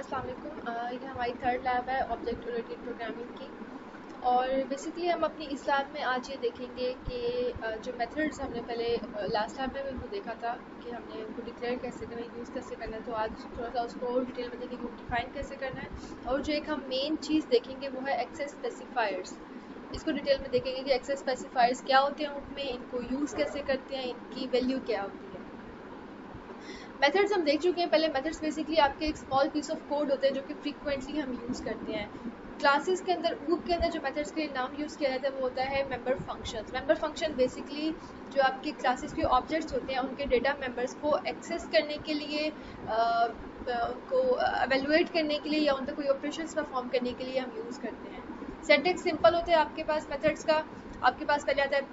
अस्सलाम वालेकुम। ये हमारी थर्ड लैब है ऑब्जेक्ट ओरिएंटेड प्रोग्रामिंग की। और बेसिकली हम अपनी इस लैब में आज ये देखेंगे कि जो मेथड्स हमने पहले लास्ट लैब में भी उनको देखा था कि हमने उनको डिक्लेयर कैसे करना है, यूज़ कैसे करना है, तो आज थोड़ा सा उसको और डिटेल में देखेंगे, डिफाइन कैसे करना है। और जो एक हम मेन चीज़ देखेंगे वो है एक्सेस स्पेसिफायर्स। इसको डिटेल में देखेंगे कि एक्सेस स्पेसिफायर्स क्या होते हैं, उनमें इनको यूज़ कैसे करते हैं, इनकी वैल्यू क्या होती है। मेथड्स हम देख चुके हैं पहले। मेथड्स बेसिकली आपके एक स्मॉल पीस ऑफ कोड होते हैं जो कि फ्रीक्वेंटली हम यूज़ करते हैं। क्लासेस के अंदर ऊप के अंदर जो मेथड्स के लिए नाम यूज़ किया जाता है वो होता है member functions. Member function basically जो आपके क्लासेस के ऑब्जेक्ट्स होते हैं उनके डेटा मेंबर्स को एक्सेस करने के लिए, उनको एवेलुएट करने के लिए या उन पर कोई ऑपरेशंस परफॉर्म करने के लिए हम यूज़ करते हैं। सिंटैक्स सिंपल होते हैं आपके पास मेथड्स का। आपके पास पहले आता है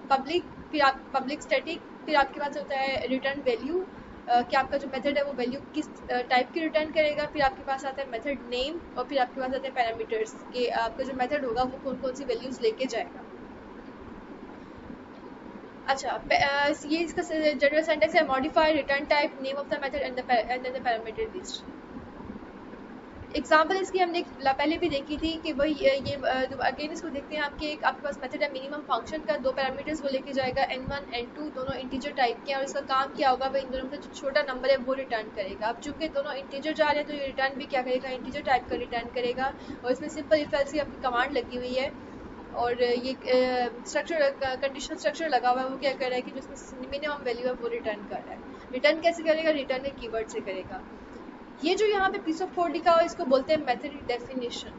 पब्लिक, फिर आप पब्लिक स्टैटिक, फिर आपके पास होता है रिटर्न वैल्यू कि आपका जो मेथड है वो वैल्यू किस टाइप की रिटर्न करेगा। फिर आपके पास आता है मेथड नेम और फिर आपके पास आते हैं पैरामीटर्स कि आपका जो मेथड होगा वो कौन कौन सी वैल्यूज लेके जाएगा। अच्छा, ये इसका जनरल सेंटेंस है modify return type name of the method and the parameter list. Example इसकी हमने पहले भी देखी थी कि वही ये अगेन इसको देखते हैं। आपके पास मेथड है मिनिमम फंक्शन का, दो पैरामीटर्स वो लेके जाएगा n1 n2, दोनों इंटीजर टाइप के हैं और इसका काम क्या होगा, वह इन दोनों में जो छोटा नंबर है वो रिटर्न करेगा। अब चूंकि दोनों इंटीजर जा रहे हैं तो ये रिटर्न भी क्या करेगा, इंटीजर टाइप का रिटर्न करेगा। और इसमें सिंपल इफ एल्स की आपकी कमांड लगी हुई है और ये स्ट्रक्चर कंडीशनल स्ट्रक्चर लगा हुआ है। वो क्या कर रहा है कि जो इसमें मिनिमम वैल्यू है वो रिटर्न कर रहा है। रिटर्न कैसे करेगा, रिटर्न के कीवर्ड से करेगा। ये जो यहाँ पे पीस ऑफ कोड लिखा हुआ है इसको बोलते हैं मेथड डेफिनेशन।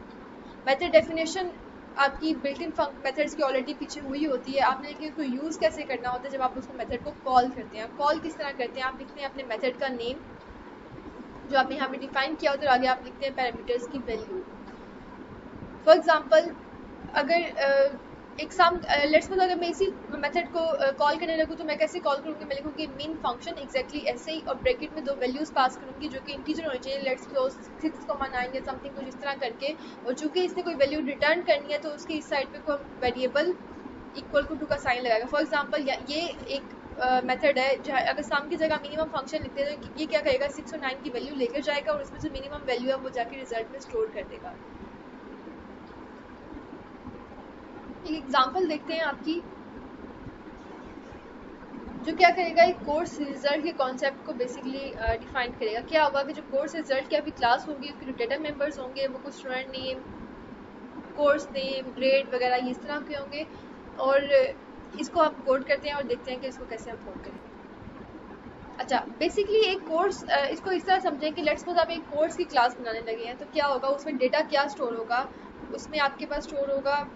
मेथड डेफिनेशन आपकी बिल्ट इन मेथड्स की ऑलरेडी पीछे हुई होती है। आपने लेकिन उसको यूज़ कैसे करना होता है जब आप उसको मेथड को कॉल करते हैं। कॉल किस तरह करते हैं, आप लिखते हैं अपने मेथड का नेम जो आपने यहाँ पे डिफाइन किया होता है और आगे आप लिखते हैं पैरामीटर्स की वैल्यू। फॉर एग्जाम्पल अगर एक सम लेट्स सपोज अगर मैं इसी मेथड को कॉल करने लगूँ तो मैं कैसे कॉल करूँगी, मैं लिखूँगी मीन फंक्शन एग्जैक्टली ऐसे ही और ब्रैकेट में दो वैल्यूज़ पास करूँगी जो कि इंटीजर होनी चाहिए। लेट्स सपोज 6,9 या समथिंग कुछ इस तरह करके। और चूंकि इसने कोई वैल्यू रिटर्न करनी है तो उसकी इस साइड पे कोई वेरिएबल इक्वल टू का साइन लगाएगा। फॉर एग्जाम्पल ये एक मेथड है जहाँ अगर सम की जगह मिनिमम फंक्शन लिखते हैं तो ये क्या करेगा, 6 और 9 की वैल्यू लेकर जाएगा और उसमें जो मिनिमम वैल्यू है वो जाके रिजल्ट में स्टोर कर देगा। एक एग्जांपल देखते हैं आपकी जो क्या करेगा, एक कोर्स रिजल्ट के कॉन्सेप्ट को बेसिकली डिफाइन करेगा। क्या होगा कि जो कोर्स रिजल्ट की आपकी क्लास होगी उसके जो डेटा मेंबर्स होंगे वो कुछ student name, course name, grade वगैरह इस तरह के होंगे। और इसको आप कोड करते हैं और देखते हैं कि इसको कैसे हम कोड करेंगे। अच्छा, बेसिकली एक कोर्स, इसको इस तरह समझें कि लेट्स सपोज आप एक कोर्स की क्लास बनाने लगे हैं तो क्या होगा, उसमें डेटा क्या स्टोर होगा, उसमें आपके पास स्टोर होगा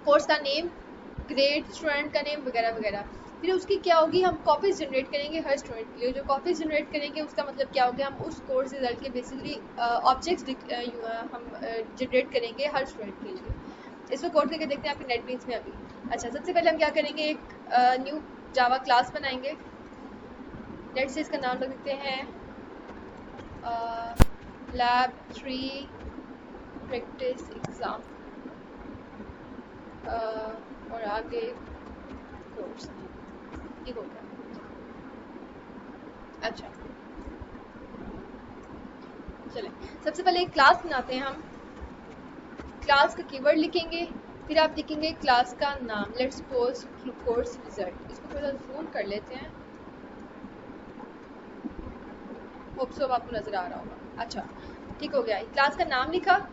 कोर्स का नेम, ग्रेड, स्टूडेंट का नेम वगैरह वगैरह। फिर उसकी क्या होगी, हम कॉपीज जनरेट करेंगे हर स्टूडेंट के लिए। जो कॉपीज जनरेट करेंगे उसका मतलब क्या होगा, हम उस कोर्स रिजल्ट के बेसिकली ऑब्जेक्ट्स हम जनरेट करेंगे हर स्टूडेंट के लिए। इसको कोड करके देखते हैं आपके नेटबीन्स में अभी। अच्छा, सबसे पहले हम क्या करेंगे, एक न्यू जावा क्लास बनाएंगे। लेट्स से इसका नाम रख देते हैं लैब 3 प्रैक्टिस एग्जाम और आगे कोर्स ये होगा। अच्छा, चले सबसे पहले एक क्लास बनाते हैं हम। क्लास का कीवर्ड लिखेंगे, फिर आप लिखेंगे क्लास का नाम। Let's suppose course result. इसको थोड़ा जूम कर लेते हैं, होप सो आपको नजर आ रहा होगा। अच्छा, ठीक हो गया। क्लास का नाम लिखा,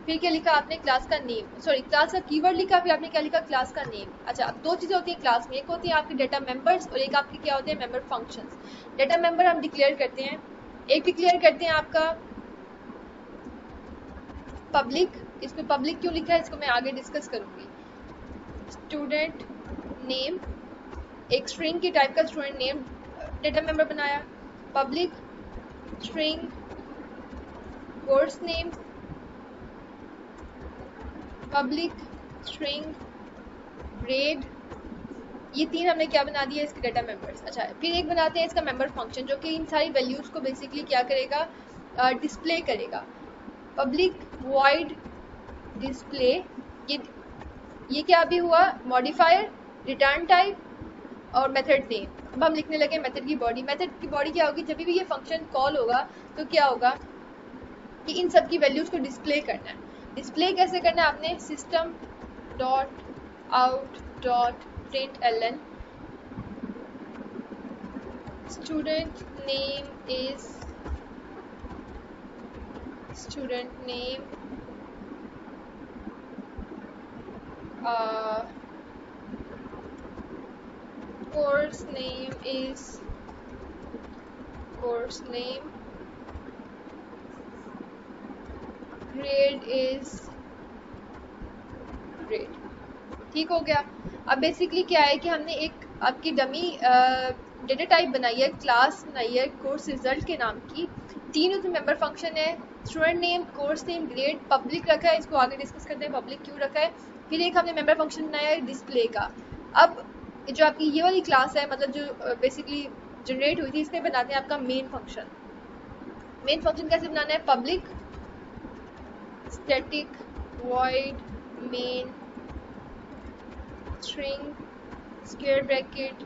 फिर क्या लिखा आपने, क्लास का नेम, सॉरी क्लास का कीवर्ड लिखा, फिर आपने क्या लिखा, क्लास का नेम। अच्छा, अब दो चीजें होती हैं क्लास में, एक होती है आपके डेटा मेंबर्स और एक आपके क्या होते हैं, मेंबर फंक्शंस। डेटा मेंबर हम डिक्लेयर करते हैं, एक डिक्लेयर करते हैं आपका पब्लिक। इसमें पब्लिक क्यों लिखा है इसको मैं आगे डिस्कस करूंगी। स्टूडेंट नेम, एक स्ट्रिंग की टाइप का स्टूडेंट नेम डेटा मेंबर बनाया। Public string course name, public string grade, ये तीन हमने क्या बना दिया, इसके डेटा मेंबर्स। अच्छा, फिर एक बनाते हैं इसका मेंबर फंक्शन जो कि इन सारी वैल्यूज को बेसिकली क्या करेगा, डिस्प्ले करेगा। पब्लिक वॉइड डिस्प्ले, ये क्या अभी हुआ, मॉडिफायर, रिटर्न टाइप और मेथड नेम। अब हम लिखने लगे मेथड की बॉडी। मेथड की बॉडी क्या होगी, जब भी ये फंक्शन कॉल होगा तो क्या होगा, कि इन सब की वैल्यूज को डिस्प्ले करना है। डिस्प्ले कैसे करना है आपने, system dot out dot println student name course name is course name, grade is grade। ठीक हो गया। अब बेसिकली क्या है कि हमने एक आपकी डमी डेटा टाइप बनाई है, क्लास बनाई है कोर्स रिजल्ट के नाम की। तीन उसमें मेंबर फंक्शन है, student name, course name, grade, public रखा है, इसको आगे डिस्कस करते हैं पब्लिक क्यों रखा है। फिर एक हमने मेंबर फंक्शन बनाया है डिस्प्ले का। अब जो आपकी ये वाली क्लास है, मतलब जो बेसिकली जनरेट हुई थी, इसमें बनाते हैं आपका मेन फंक्शन। मेन फंक्शन कैसे बनाना है, public static void main string square bracket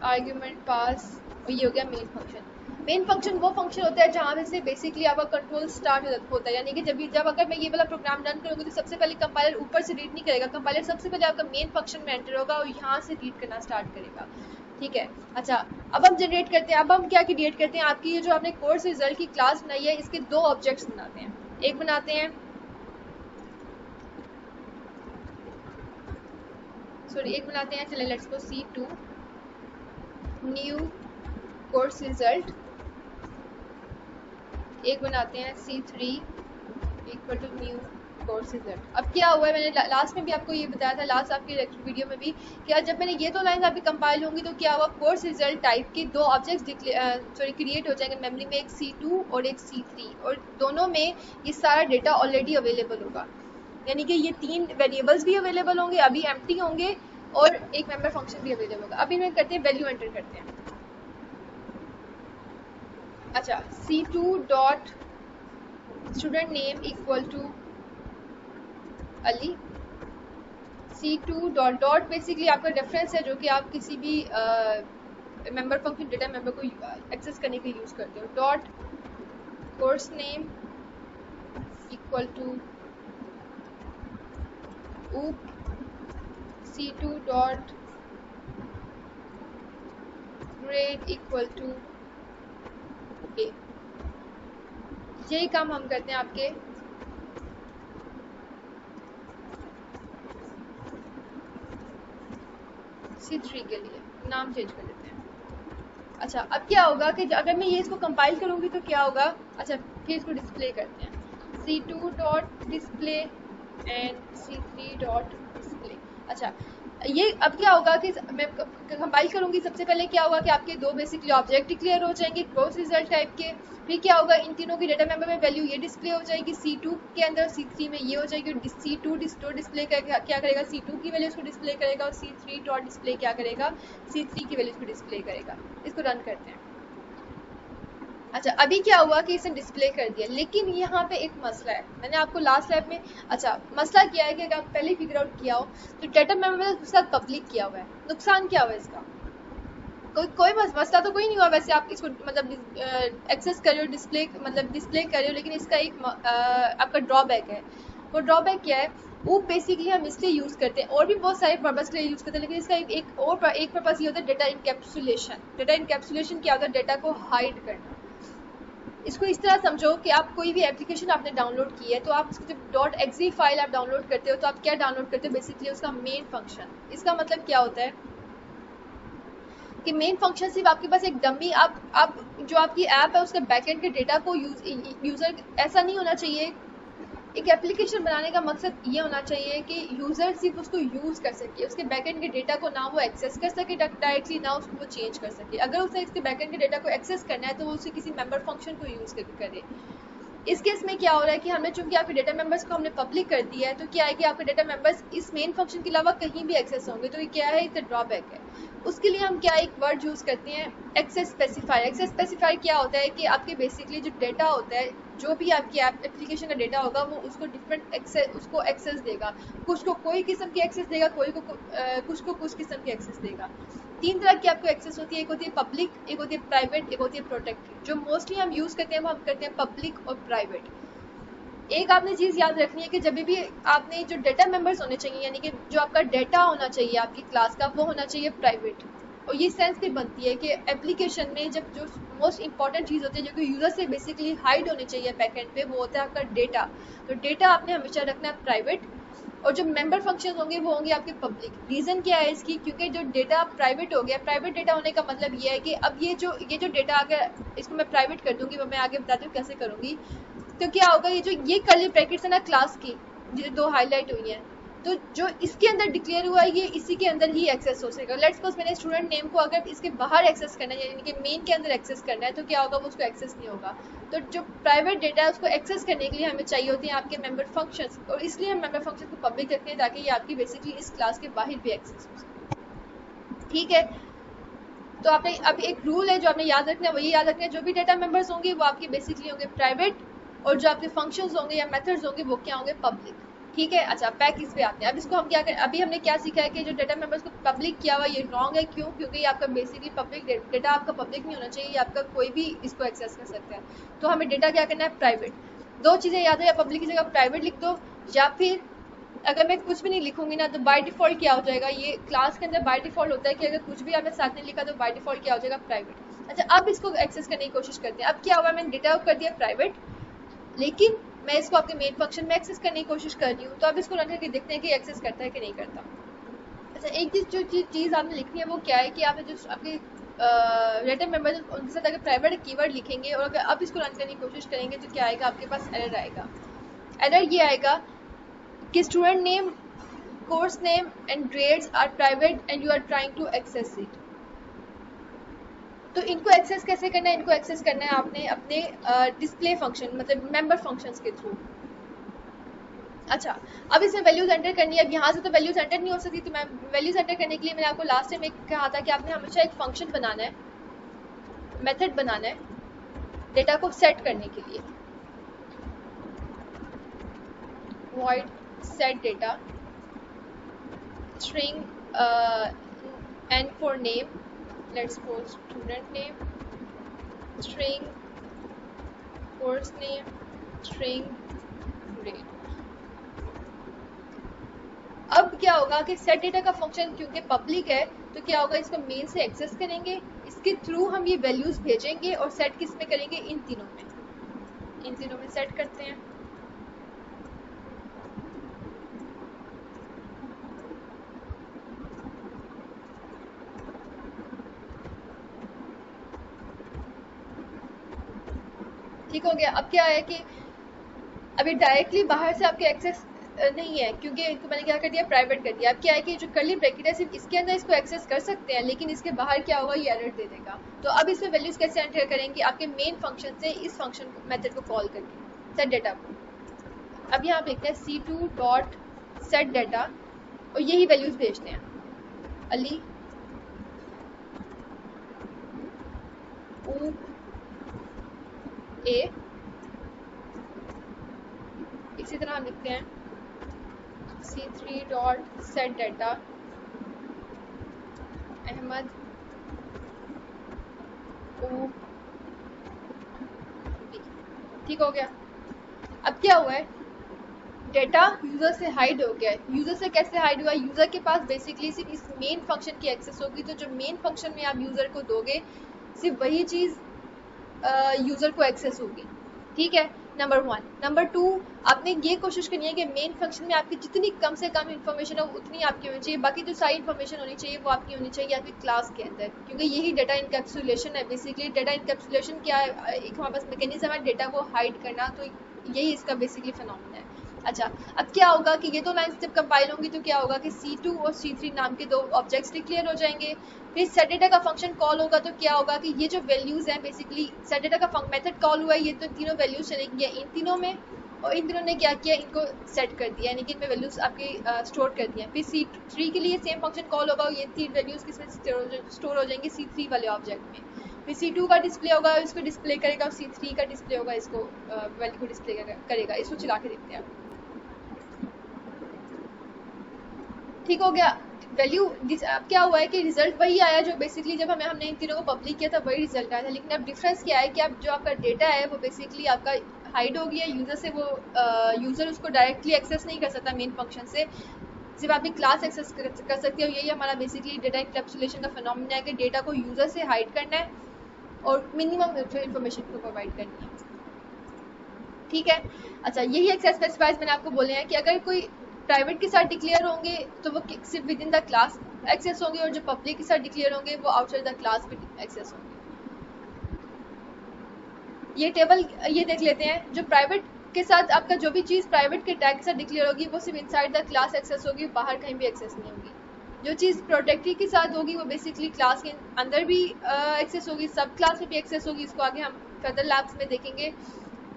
argument pass, और ये हो गया मेन फंक्शन। मेन फंक्शन वो फंक्शन होता है जहाँ से बेसिकली आपका कंट्रोल स्टार्ट होता है, यानी कि जब अगर मैं ये वाला प्रोग्राम रन करूँगी तो सबसे पहले कंपाइलर ऊपर से रीड नहीं करेगा, कंपाइलर सबसे पहले आपका मेन फंक्शन में एंटर होगा और यहाँ से रीड करना स्टार्ट करेगा। ठीक है, अच्छा अब हम जनरेट करते हैं। अब हम क्या क्रिएट करते हैं, आपकी ये जो आपने कोर्स रिजल्ट की क्लास बनाई है, इसके दो ऑब्जेक्ट्स बनाते हैं। एक बनाते हैं चलिए let's go C2 new course result. एक बनाते हैं C3 equal to new course result. अब क्या हुआ है, मैंने लास्ट में भी आपको ये बताया था, लास्ट आपकी वीडियो में भी, कि जब मैंने ये दो लाइन आपकी कंपाइल होंगी तो क्या हुआ, कोर्स रिजल्ट टाइप के दो ऑब्जेक्ट्स क्रिएट हो जाएंगे मेमोरी में, एक C2 और एक C3, और दोनों में ये सारा डेटा ऑलरेडी अवेलेबल होगा, यानी कि ये तीन वेरिएबल्स भी अवेलेबल होंगे, अभी एम्प्टी होंगे, और एक मेंबर फंक्शन भी अवेलेबल होगा। अभी मैं करते हैं वैल्यू एंटर करते हैं। अच्छा, C2 dot student name equal to Ali. C2 dot dot basically आपका रेफरेंस है जो कि आप किसी भी मेंबर फंक्शन डेटा मेंबर को एक्सेस करने के लिए यूज करते हो। Dot course name equal to OOP C2 dot grade equal to A. यही काम हम करते हैं आपके C3 के लिए, नाम चेंज कर देते हैं। अच्छा, अब क्या होगा कि अगर मैं ये इसको कंपाइल करूंगी तो क्या होगा, अच्छा फिर इसको डिस्प्ले करते हैं, C2 dot display and C3 dot display. अच्छा, ये अब क्या होगा कि मैं कंपाइल करूंगी, सबसे पहले क्या होगा कि आपके दो बेसिकली ऑब्जेक्ट डिक्लेयर हो जाएंगे कोर्स रिजल्ट टाइप के। फिर क्या होगा, इन तीनों की डेटा मेंबर में वैल्यू ये डिस्प्ले हो जाएगी, C2 के अंदर, C3 में ये हो जाएगी। C2 डिस्प्ले क्या करेगा, C2 की वैल्यू इसको डिस्प्ले करेगा, और C3 डॉट डिस्प्ले क्या करेगा, C3 की वैल्यू इसको डिस्प्ले करेगा। इसको रन करते हैं। अच्छा, अभी क्या हुआ कि इसे डिस्प्ले कर दिया, लेकिन यहाँ पे एक मसला है, मैंने आपको लास्ट लैब में, अच्छा मसला क्या है कि अगर आप पहले फिगर आउट किया हो तो डेटा मेंबर उसके साथ पब्लिक किया हुआ है, नुकसान क्या हुआ इसका, कोई मसला तो कोई नहीं हुआ वैसे, आप इसको मतलब एक्सेस कर रहे हो, डिस्प्ले कर रहे हो, लेकिन इसका एक आपका ड्रॉबैक है। वो ड्रॉबैक क्या है, वो बेसिकली हम इसलिए यूज़ करते हैं, और भी बहुत सारे पर्पस के लिए यूज़ करते हैं, लेकिन इसका एक पर्पस ये होता है डेटा इनकैप्सुलेशन। डेटा इनकैप्सुलेशन क्या होता है, डेटा को हाइड करना। इसको इस तरह समझो कि आप कोई भी एप्लीकेशन आपने डाउनलोड की है, तो आप जब .exe फाइल आप डाउनलोड करते हो तो आप क्या डाउनलोड करते हो, बेसिकली उसका मेन फंक्शन। इसका मतलब क्या होता है कि मेन फंक्शन सिर्फ आपके पास एक डमी, आप जो आपकी ऐप है उसके बैकएंड के डेटा को यूज़र, ऐसा नहीं होना चाहिए। एक एप्लीकेशन बनाने का मकसद ये होना चाहिए कि यूज़र सिर्फ उसको यूज़ कर सके, उसके बैकएंड के डेटा को ना वो एक्सेस कर सके डायरेक्टली, ना उसको वो चेंज कर सके। अगर उसे इसके बैकएंड के डेटा को एक्सेस करना है तो वो उसे किसी मेंबर फंक्शन को यूज़ करे। इस केस में क्या हो रहा है कि हमने चूंकि आपके डेटा मेंबर्स को हमने पब्लिक कर दिया है, तो क्या है कि आपके डेटा मेंबर्स इस मेन फंक्शन के अलावा कहीं भी एक्सेस होंगे, तो ये क्या है, इतना ड्रॉबैक है। उसके लिए हम क्या एक वर्ड यूज़ करते हैं, एक्सेस स्पेसिफायर। एक्सेस स्पेसिफायर क्या होता है कि आपके बेसिकली जो डेटा होता है, जो भी आपकी एप्लीकेशन का डेटा होगा, वो उसको डिफरेंट उसको एक्सेस देगा। कुछ को कोई किस्म की एक्सेस देगा, कुछ को कुछ किस्म की एक्सेस देगा। तीन तरह की आपको एक्सेस होती है, एक होती है पब्लिक, एक होती है प्राइवेट, एक होती है प्रोटेक्टेड। जो मोस्टली हम यूज़ करते हैं वो हम करते हैं पब्लिक और प्राइवेट। एक आपने चीज़ याद रखनी है कि जब भी आपने जो डेटा मेंबर्स होने चाहिए, यानी कि जो आपका डेटा होना चाहिए आपकी क्लास का, वो होना चाहिए प्राइवेट। और ये सेंस भी बनती है कि एप्लीकेशन में जब जो मोस्ट इंपॉर्टेंट चीज़ होती है जो कि यूज़र से बेसिकली हाइड होनी चाहिए बैकएंड पे, वो होता है आपका डेटा। तो डेटा आपने हमेशा रखना है प्राइवेट, और जो मेंबर फंक्शन होंगे वो होंगे आपके पब्लिक। रीज़न क्या है इसकी, क्योंकि जो डेटा प्राइवेट हो गया, प्राइवेट डेटा होने का मतलब ये है कि अब ये जो डेटा अगर इसको मैं प्राइवेट कर दूंगी, मैं आगे बताती हूँ कैसे करूँगी। तो क्या होगा, ये कर्ली ब्रैकेट्स है ना क्लास की, जो दो हाईलाइट हुई हैं, तो जो इसके अंदर डिक्लेयर हुआ है ये इसी के अंदर ही एक्सेस हो सकेगा। लेट्स सपोज मैंने स्टूडेंट नेम को अगर इसके बाहर एक्सेस करना है, यानी कि मेन के अंदर एक्सेस करना है, तो क्या होगा, वो उसको एक्सेस नहीं होगा। तो जो प्राइवेट डेटा है उसको एक्सेस करने के लिए हमें चाहिए होती हैं आपके मेंबर फंक्शंस, और इसलिए हम मेंबर फंक्शन को पब्लिक रखते हैं ताकि ये आपकी बेसिकली इस क्लास के बाहर भी एक्सेस हो सके। ठीक है, तो आपने अब एक रूल है जो आपने याद रखना है, वही याद रखना है, जो भी डेटा मेंबर्स होंगे वो आपके बेसिकली होंगे प्राइवेट, और जो आपके फंक्शंस होंगे या मेथड्स होंगे वो क्या होंगे, पब्लिक। ठीक है, अच्छा बैक इस पे आते हैं। अब इसको हम क्या करें, अभी हमने क्या सीखा है कि जो डेटा मेंबर्स को पब्लिक किया हुआ ये रॉन्ग है। क्यों? क्योंकि ये आपका बेसिकली पब्लिक डेटा आपका पब्लिक नहीं होना चाहिए, आपका कोई भी इसको एक्सेस कर सकता है। तो हमें डेटा क्या करना है, प्राइवेट। दो चीज़ें याद है, या पब्लिक की जगह प्राइवेट लिख दो, या फिर अगर मैं कुछ भी नहीं लिखूंगी ना तो बाय डिफॉल्ट क्या हो जाएगा, ये क्लास के अंदर बाय डिफॉल्ट होता है कि अगर कुछ भी आपने साथ नहीं लिखा तो बाय डिफॉल्ट क्या हो जाएगा, प्राइवेट। अच्छा, अब इसको एक्सेस करने की कोशिश करते हैं। अब क्या हुआ, मैंने डेटा कर दिया प्राइवेट, लेकिन मैं इसको आपके मेन फंक्शन में एक्सेस करने की कोशिश कर रही हूँ। तो अब इसको रन करके देखते हैं कि एक्सेस करता है कि नहीं करता। अच्छा, एक चीज़ आपने लिखनी है वो क्या है कि आपने जो आपके डेटा मेंबर उनके साथ अगर प्राइवेट कीवर्ड लिखेंगे और अगर अब इसको रन करने की कोशिश करेंगे तो क्या आएगा, आपके पास एरर आएगा। एरर ये आएगा कि student name, course name and grades are private and you are trying to access it। तो इनको एक्सेस कैसे करना है, इनको एक्सेस करना है आपने अपने डिस्प्ले फंक्शन मतलब मेंबर फंक्शंस के थ्रू। अच्छा, अब इसमें वैल्यूज एंटर करनी है। अब यहाँ से तो वैल्यूज एंटर नहीं हो सकती, तो मैं वैल्यूज एंटर करने के लिए मैंने आपको लास्ट टाइम कहा था कि आपने हमेशा एक फंक्शन बनाना है, मेथड बनाना है डेटा को सेट करने के लिए। void set data string and for name, let's suppose student name, string course name, string grade। अब क्या होगा कि सेट डेटा का फंक्शन क्योंकि पब्लिक है तो क्या होगा, इसको मेन से एक्सेस करेंगे, इसके थ्रू हम ये वैल्यूज भेजेंगे और सेट किस में करेंगे, इन तीनों में सेट करते हैं। ठीक हो गया। अब क्या है कि अभी डायरेक्टली बाहर से आपके एक्सेस नहीं है क्योंकि इनको मैंने क्या कर दिया, प्राइवेट कर दिया। अब क्या है कि जो कर्ली ब्रैकेट है सिर्फ इसके अंदर इसको एक्सेस कर सकते हैं, लेकिन इसके बाहर क्या होगा, ये एरर दे देगा। तो अब इसमें वैल्यूज कैसे एंटर करेंगे, आपके मेन फंक्शन से इस फंक्शन मेथड को कॉल करके सेट डेटा को। अब यहाँ पे लिखते हैं c2 डॉट सेट डेटा और यही वैल्यूज भेजते हैं, अली ऊ ए। इसी तरह हम लिखते हैं c3 dot set data Ahmad O B. ठीक हो गया। अब क्या हुआ है, डेटा यूजर से हाइड हो गया है। यूजर से कैसे हाइड हुआ, यूजर के पास बेसिकली सिर्फ इस मेन फंक्शन की एक्सेस होगी। तो जो मेन फंक्शन में आप यूजर को दोगे सिर्फ वही चीज यूजर को एक्सेस होगी। ठीक है, नंबर 1। नंबर 2, आपने ये कोशिश करनी है कि मेन फंक्शन में आपकी जितनी कम से कम इन्फॉर्मेशन हो उतनी आपकी होनी चाहिए, बाकी जो सारी इन्फॉर्मेशन होनी चाहिए वो आपकी होनी चाहिए आपकी क्लास के अंदर, क्योंकि यही डेटा इनकैप्सुलेशन है। बेसिकली डेटा इनकैप्सुलेशन क्या है, एक हमारे पास मैकेनिज्म है डेटा को हाइड करना, तो यही इसका बेसिकली फिनोमेना है। अच्छा, अब क्या होगा कि ये दो लाइन्स जब कंपाइल होंगी तो क्या होगा कि C2 और C3 नाम के दो ऑब्जेक्ट्स डिक्लेयर हो जाएंगे। फिर सेट डेटा का फंक्शन कॉल होगा तो क्या होगा कि ये जो वैल्यूज हैं बेसिकली सेट डेटा का मेथड कॉल हुआ है, ये तो तीनों वैल्यूज चलेंगी इन तीनों में, और इन तीनों ने क्या किया, इनको सेट कर दिया, यानी कि इनमें वैल्यूज आपके स्टोर कर दिया। फिर C3 के लिए सेम फंक्शन कॉल होगा, ये तीन वैल्यूज किसमें स्टोर हो जाएंगी, C3 वाले ऑब्जेक्ट में। फिर C2 का डिस्प्ले होगा, इसको डिस्प्ले करेगा, और C3 का डिस्प्ले होगा, इसको वैल्यू को डिस्प्ले करेगा। इसको चला के देखते हैं। ठीक हो गया। वैल्यू अब क्या हुआ है कि रिजल्ट वही आया जो बेसिकली जब हमने इन तीनों को पब्लिक किया था वही रिजल्ट आया था, लेकिन अब डिफरेंस क्या है कि अब जो आपका डेटा है वो बेसिकली आपका हाइड हो गया यूज़र से, वो यूज़र उसको डायरेक्टली एक्सेस नहीं कर सकता मेन फंक्शन से, सिर्फ आपकी क्लास एक्सेस कर सकती है। और यही हमारा बेसिकली डेटा इंकैप्सुलेशन का फिनोमेना है कि डेटा को यूज़र से हाइड करना है और मिनिमम इन्फॉर्मेशन को प्रोवाइड करनी है। ठीक है, अच्छा यही एक्सेस स्पेसिफायर्स मैंने आपको बोले हैं कि अगर कोई प्राइवेट के साथ डिक्लेयर होंगे तो वो सिर्फ within the class access होंगे, और जो पब्लिक के साथ डिक्लेयर होंगे वो आउटसाइड द क्लास भी एक्सेस होंगे। ये टेबल ये देख लेते हैं, जो प्राइवेट के साथ आपका जो भी चीज़ प्राइवेट के टैग के साथ डिक्लेयर होगी वो सिर्फ इनसाइड द क्लास एक्सेस होगी, बाहर कहीं भी एक्सेस नहीं होगी। जो चीज़ प्रोटेक्टेड के साथ होगी वो बेसिकली क्लास के अंदर भी एक्सेस होगी, सब क्लास में भी एक्सेस होगी, इसको आगे हम फर्दर लैब्स में देखेंगे।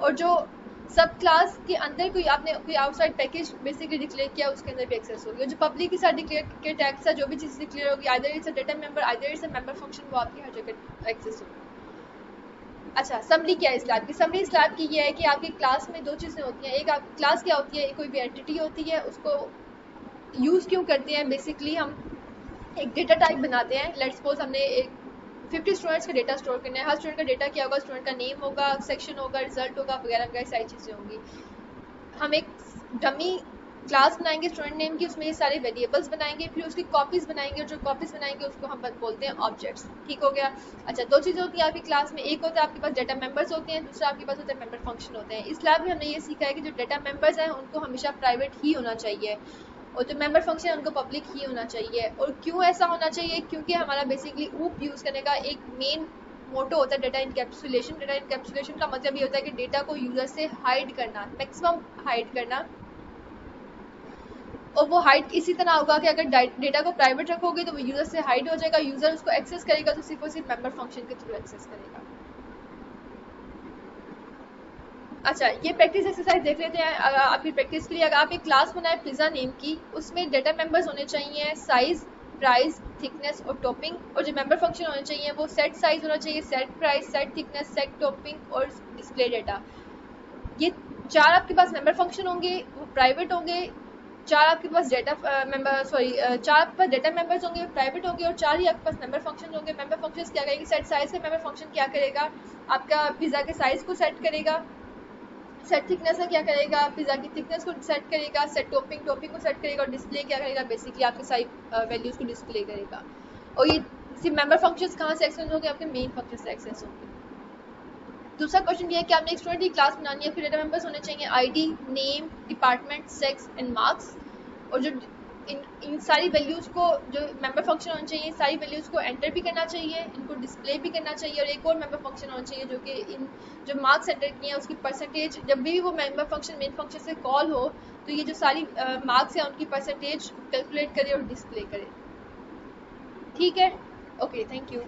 और जो सब क्लास के अंदर कोई आपने कोई आउटसाइड पैकेज बेसिकली डिक्लेयर किया उसके अंदर भी एक्सेस होगी। और जो पब्लिक के साथ डिक्लेयर के टैग के साथ जो भी चीज़ डिक्लेयर होगी, either it's a data member either it's a member function, वो आपकी हर जगह एक्सेस होगी। अच्छा, समरी क्या है इस लैब की? समरी इस लैब की ये है कि आपकी क्लास में दो चीज़ें होती हैं। एक आप क्लास क्या होती है, एक कोई भी एंटिटी होती है, उसको यूज़ क्यों करते हैं? बेसिकली हम एक डेटा टाइप बनाते हैं। लेट्स सपोज हमने एक 50 स्टूडेंट्स का डेटा स्टोर करना है। हर स्टूडेंट का डेटा क्या होगा? स्टूडेंट का नेम होगा, सेक्शन होगा, रिजल्ट होगा, वगैरह वगैरह सारी चीज़ें होंगी। हम एक डमी क्लास बनाएंगे स्टूडेंट नेम की, उसमें ये सारे वेरिएबल्स बनाएंगे, फिर उसकी कॉपीज बनाएंगे, और जो कॉपीज बनाएंगे उसको हम बोलते हैं ऑब्जेक्ट्स। ठीक हो गया। अच्छा, दो चीज़ें होती हैं आपकी क्लास में, एक होता है आपके पास डेटा मेंबर्स होते हैं, दूसरा आपके पास होता है मेंबर फंक्शन होते हैं। इस लैब में हमने ये सीखा है कि जो डेटा मेंबर्स हैं उनको हमेशा प्राइवेट ही होना चाहिए, और जो मेंबर फंक्शन है उनको पब्लिक ही होना चाहिए। और क्यों ऐसा होना चाहिए? क्योंकि हमारा बेसिकली ऊप यूज़ करने का एक मेन मोटो होता है डेटा इनकैप्सुलेशन। डेटा इनकैप्सुलेशन का मतलब ये होता है कि डेटा को यूज़र से हाइड करना, मैक्सिमम हाइड करना। और वो हाइड इसी तरह होगा कि अगर डेटा को प्राइवेट रखोगे तो वो यूज़र से हाइड हो जाएगा, यूज़र उसको एक्सेस करेगा तो सिर्फ और सिर्फ मेंबर फंक्शन के थ्रू एक्सेस करेगा। अच्छा, ये प्रैक्टिस एक्सरसाइज देख लेते हैं। आपकी प्रैक्टिस के लिए अगर आप एक क्लास बनाए पिज़्ज़ा नेम की, उसमें डेटा मेंबर्स होने चाहिए साइज, प्राइस, थिकनेस और टॉपिंग, और जो मेंबर फंक्शन होने चाहिए वो सेट साइज होना चाहिए, set price, set thickness, set topping और डिस्प्ले डेटा। ये चार आपके पास मेंबर फंक्शन होंगे, वो प्राइवेट होंगे। चार आपके पास चार आपके पास डेटा मेंबर्स होंगे, प्राइवेट होंगे, और चार ही आपके पास मेंबर फंक्शन होंगे। मेंबर फंक्शंस क्या करेंगे? सेट साइज के मेंबर फंक्शन क्या करेगा? आपका पिज़्ज़ा के साइज को सेट करेगा। सेट थिकनेस का क्या करेगा? पिज़्ज़ा की थिकनेस को सेट करेगा। सेट टॉपिंग को सेट करेगा। और डिस्प्ले क्या करेगा? बेसिकली आपके सारी वैल्यूज़ को डिस्प्ले करेगा। और ये सिर्फ मेंबर फंक्शंस कहाँ से एक्सेस होंगे? आपके मेन फंक्शन से एक्सेस होंगे। दूसरा क्वेश्चन ये है कि आपने एक स्टूडेंट की क्लास बनानी है, फिर डेटा मेंबर्स होने चाहिए ID, name, department, sex and marks. और जो इन सारी वैल्यूज़ को, जो मेंबर फंक्शन होने चाहिए, सारी वैल्यूज़ को एंटर भी करना चाहिए, इनको डिस्प्ले भी करना चाहिए। और एक और मेंबर फंक्शन होना चाहिए जो कि इन जो मार्क्स एंटर किए हैं उसकी परसेंटेज, जब भी वो मेंबर फंक्शन मेन फंक्शन से कॉल हो तो ये जो सारी मार्क्स हैं उनकी परसेंटेज कैलकुलेट करे और डिस्प्ले करे। ठीक है, ओके, थैंक यू।